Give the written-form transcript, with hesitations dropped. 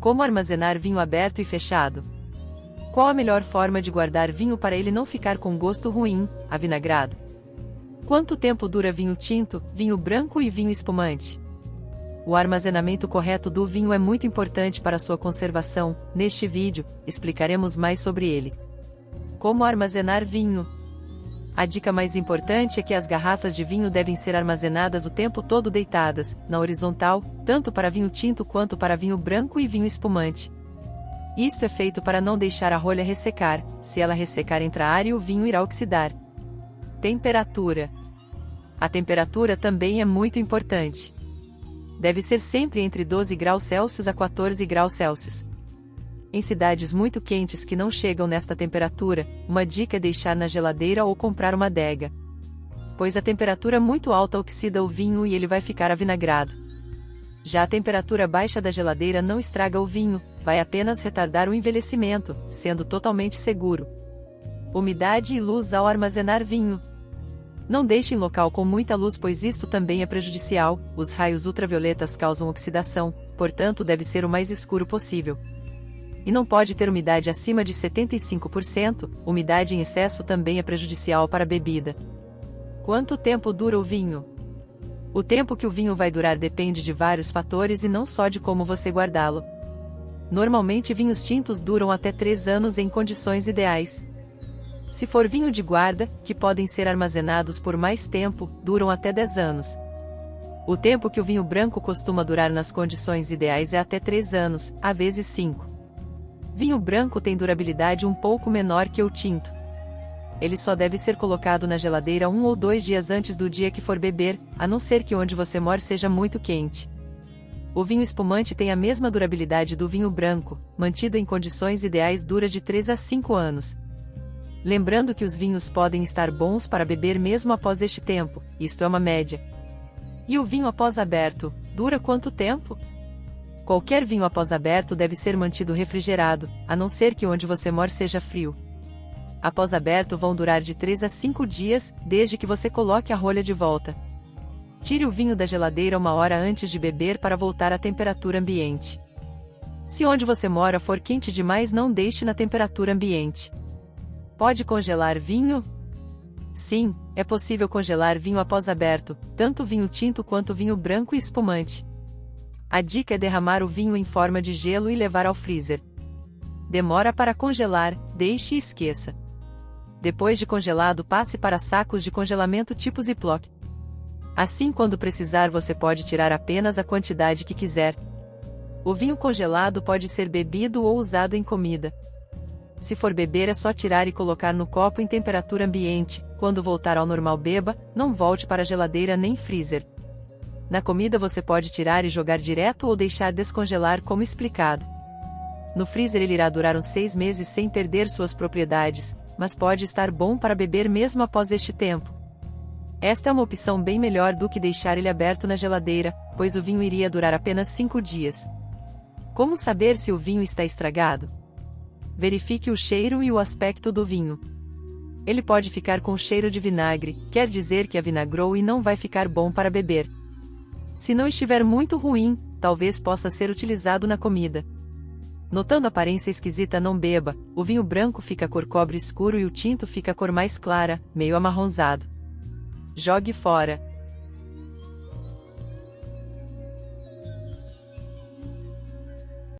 Como armazenar vinho aberto e fechado? Qual a melhor forma de guardar vinho para ele não ficar com gosto ruim, avinagrado? Quanto tempo dura vinho tinto, vinho branco e vinho espumante? O armazenamento correto do vinho é muito importante para sua conservação. Neste vídeo, explicaremos mais sobre ele. Como armazenar vinho? A dica mais importante é que as garrafas de vinho devem ser armazenadas o tempo todo deitadas, na horizontal, tanto para vinho tinto quanto para vinho branco e vinho espumante. Isto é feito para não deixar a rolha ressecar. Se ela ressecar entra ar e o vinho irá oxidar. Temperatura. A temperatura também é muito importante. Deve ser sempre entre 12 graus Celsius a 14 graus Celsius. Em cidades muito quentes que não chegam nesta temperatura, uma dica é deixar na geladeira ou comprar uma adega. Pois a temperatura muito alta oxida o vinho e ele vai ficar avinagrado. Já a temperatura baixa da geladeira não estraga o vinho, vai apenas retardar o envelhecimento, sendo totalmente seguro. Umidade e luz ao armazenar vinho. Não deixe em local com muita luz, pois isto também é prejudicial. Os raios ultravioletas causam oxidação, portanto deve ser o mais escuro possível. E não pode ter umidade acima de 75%, umidade em excesso também é prejudicial para a bebida. Quanto tempo dura o vinho? O tempo que o vinho vai durar depende de vários fatores e não só de como você guardá-lo. Normalmente vinhos tintos duram até 3 anos em condições ideais. Se for vinho de guarda, que podem ser armazenados por mais tempo, duram até 10 anos. O tempo que o vinho branco costuma durar nas condições ideais é até 3 anos, às vezes 5. Vinho branco tem durabilidade um pouco menor que o tinto. Ele só deve ser colocado na geladeira 1 ou 2 dias antes do dia que for beber, a não ser que onde você mora seja muito quente. O vinho espumante tem a mesma durabilidade do vinho branco, mantido em condições ideais dura de 3 a 5 anos. Lembrando que os vinhos podem estar bons para beber mesmo após este tempo, isto é uma média. E o vinho após aberto, dura quanto tempo? Qualquer vinho após aberto deve ser mantido refrigerado, a não ser que onde você mora seja frio. Após aberto vão durar de 3 a 5 dias, desde que você coloque a rolha de volta. Tire o vinho da geladeira 1 hora antes de beber para voltar à temperatura ambiente. Se onde você mora for quente demais, não deixe na temperatura ambiente. Pode congelar vinho? Sim, é possível congelar vinho após aberto, tanto vinho tinto quanto vinho branco e espumante. A dica é derramar o vinho em forma de gelo e levar ao freezer. Demora para congelar, deixe e esqueça. Depois de congelado, passe para sacos de congelamento tipo Ziploc. Assim, quando precisar, você pode tirar apenas a quantidade que quiser. O vinho congelado pode ser bebido ou usado em comida. Se for beber, é só tirar e colocar no copo em temperatura ambiente. Quando voltar ao normal, beba, não volte para a geladeira nem freezer. Na comida você pode tirar e jogar direto ou deixar descongelar como explicado. No freezer ele irá durar uns 6 meses sem perder suas propriedades, mas pode estar bom para beber mesmo após este tempo. Esta é uma opção bem melhor do que deixar ele aberto na geladeira, pois o vinho iria durar apenas 5 dias. Como saber se o vinho está estragado? Verifique o cheiro e o aspecto do vinho. Ele pode ficar com cheiro de vinagre, quer dizer que avinagrou e não vai ficar bom para beber. Se não estiver muito ruim, talvez possa ser utilizado na comida. Notando a aparência esquisita, não beba. O vinho branco fica cor cobre escuro e o tinto fica cor mais clara, meio amarronzado. Jogue fora.